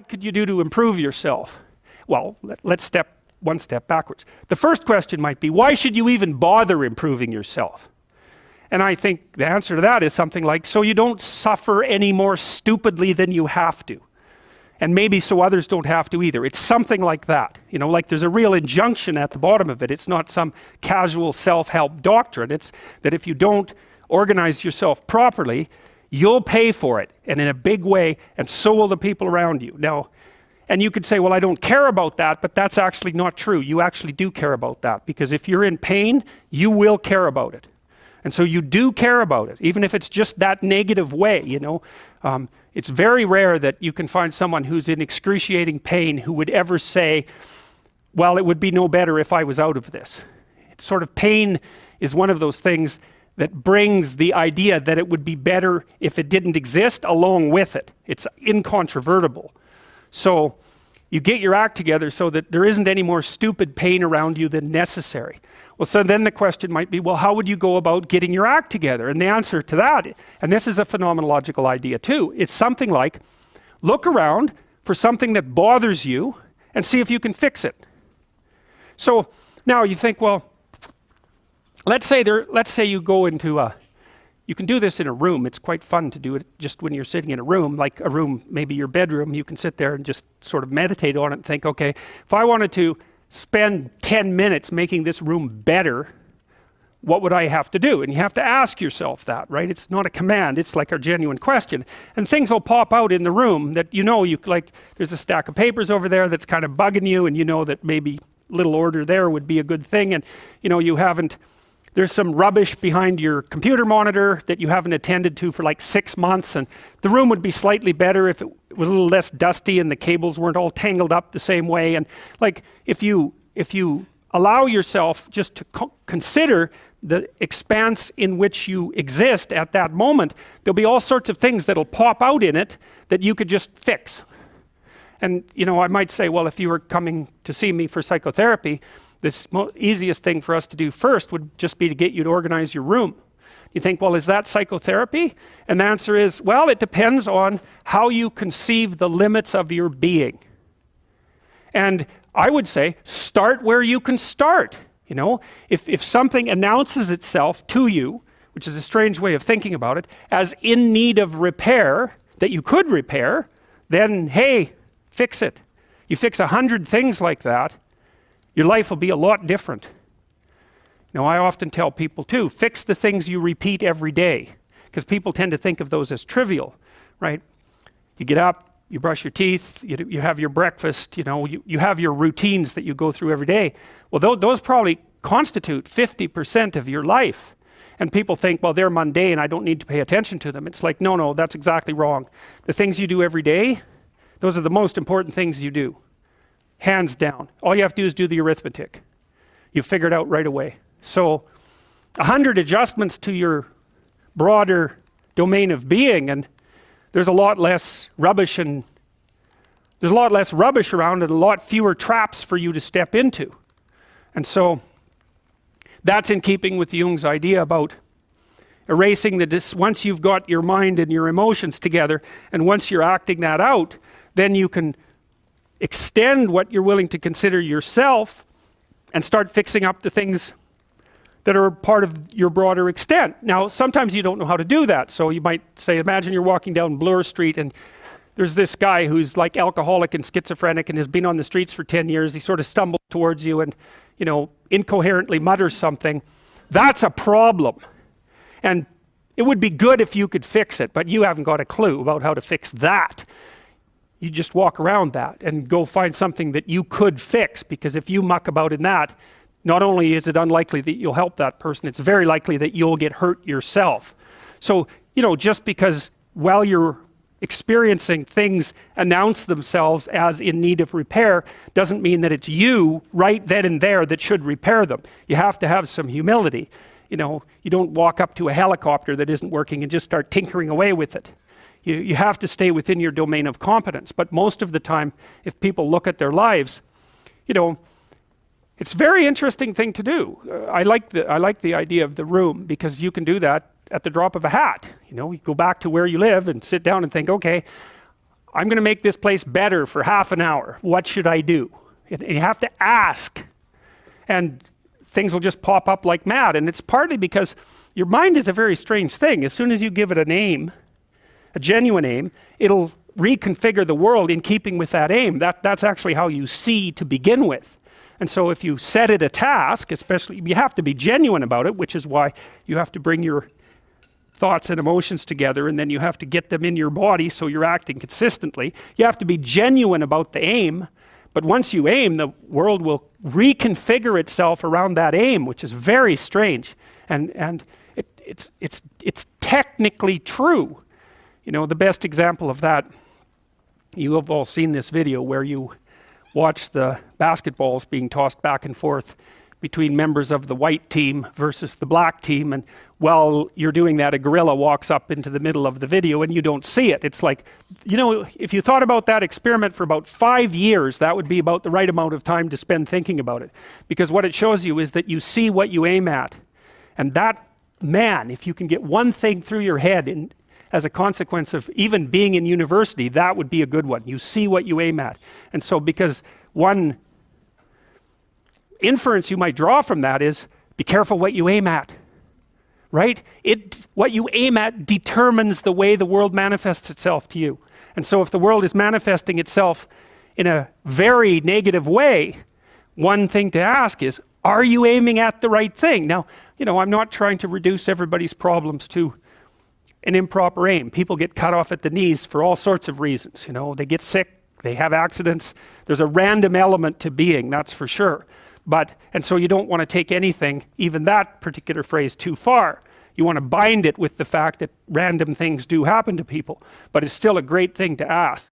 what could you do to improve yourself? Well, let's step one step backwards. The first question might be, why should you even bother improving yourself? And I think the answer to that is something like, so you don't suffer any more stupidly than you have to. And maybe so others don't have to either. It's something like that. You know, like there's a real injunction at the bottom of it. It's not some casual self-help doctrine. It's that if you don't organize yourself properly, you'll pay for it, and in a big way, and so will the people around you. Now, and you could say, well, I don't care about that, but that's actually not true. You actually do care about that, because if you're in pain, you will care about it. And so you do care about it, even if it's just that negative way, you know. It's very rare that you can find someone who's in excruciating pain who would ever say, well, it would be no better if I was out of this. It's sort of, pain is one of those things that brings the idea that it would be better if it didn't exist along with it. It's incontrovertible. So you get your act together so that there isn't any more stupid pain around you than necessary. Well, so then the question might be, well, how would you go about getting your act together? And the answer to that, and this is a phenomenological idea too, it's something like, look around for something that bothers you and see if you can fix it. So now you think, well, let's say you go into you can do this in a room. It's quite fun to do it just when you're sitting in a room, like a room, maybe your bedroom. You can sit there and just sort of meditate on it and think, okay, if I wanted to spend 10 minutes making this room better, what would I have to do? And you have to ask yourself that, right? It's not a command, it's like a genuine question. And things will pop out in the room that you know, like there's a stack of papers over there that's kind of bugging you, and you know that maybe little order there would be a good thing, and you know, there's some rubbish behind your computer monitor that you haven't attended to for like 6 months, and the room would be slightly better if it was a little less dusty and the cables weren't all tangled up the same way. And like if you allow yourself just to consider the expanse in which you exist at that moment, there'll be all sorts of things that'll pop out in it that you could just fix. And you know, I might say, well, if you were coming to see me for psychotherapy, this easiest thing for us to do first would just be to get you to organize your room. You think, well, is that psychotherapy? And the answer is, well, it depends on how you conceive the limits of your being. And I would say, start where you can start. You know, if something announces itself to you, which is a strange way of thinking about it, as in need of repair, that you could repair, then hey, fix it. You fix 100 things like that, your life will be a lot different. Now, I often tell people too, fix the things you repeat every day, because people tend to think of those as trivial, right? You get up, you brush your teeth, you have your breakfast, you know, you have your routines that you go through every day. Well, those probably constitute 50% of your life. And people think, well, they're mundane, I don't need to pay attention to them. It's like, no, that's exactly wrong. The things you do every day, those are the most important things you do. Hands down. All you have to do is do the arithmetic. You figure it out right away. So 100 adjustments to your broader domain of being, and there's a lot less rubbish around, and a lot fewer traps for you to step into. And so that's in keeping with Jung's idea about erasing once you've got your mind and your emotions together, and once you're acting that out, then you can extend what you're willing to consider yourself and start fixing up the things that are part of your broader extent. Now, sometimes you don't know how to do that. So you might say, imagine you're walking down Bloor Street and there's this guy who's like alcoholic and schizophrenic and has been on the streets for 10 years. He sort of stumbles towards you and, you know, incoherently mutters something. That's a problem. And it would be good if you could fix it, but you haven't got a clue about how to fix that. You just walk around that and go find something that you could fix, because if you muck about in that, not only is it unlikely that you'll help that person, it's very likely that you'll get hurt yourself. So, you know, just because while you're experiencing things announce themselves as in need of repair doesn't mean that it's you right then and there that should repair them. You have to have some humility. You know, you don't walk up to a helicopter that isn't working and just start tinkering away with it. You have to stay within your domain of competence. But most of the time, if people look at their lives, you know, it's a very interesting thing to do. I like the idea of the room, because you can do that at the drop of a hat. You know, you go back to where you live and sit down and think, okay, I'm going to make this place better for half an hour. What should I do? You have to ask. And things will just pop up like mad. And it's partly because your mind is a very strange thing. As soon as you give it a name, a genuine aim, it'll reconfigure the world in keeping with that aim. That's actually how you see to begin with. And so if you set it a task, especially, you have to be genuine about it, which is why you have to bring your thoughts and emotions together, and then you have to get them in your body so you're acting consistently. You have to be genuine about the aim, but once you aim, the world will reconfigure itself around that aim, which is very strange. And it's technically true. You know, the best example of that, you have all seen this video where you watch the basketballs being tossed back and forth between members of the white team versus the black team, and while you're doing that, a gorilla walks up into the middle of the video and you don't see it. It's like, you know, if you thought about that experiment for about 5 years, that would be about the right amount of time to spend thinking about it. Because what it shows you is that you see what you aim at. And that, man, if you can get one thing through your head as a consequence of even being in university, that would be a good one. You see what you aim at. And so because one inference you might draw from that is, be careful what you aim at, right? What you aim at determines the way the world manifests itself to you. And so if the world is manifesting itself in a very negative way, one thing to ask is, are you aiming at the right thing? Now, you know, I'm not trying to reduce everybody's problems to an improper aim. People get cut off at the knees for all sorts of reasons. You know, they get sick, they have accidents. There's a random element to being, that's for sure. And so you don't want to take anything, even that particular phrase, too far. You want to bind it with the fact that random things do happen to people, but it's still a great thing to ask.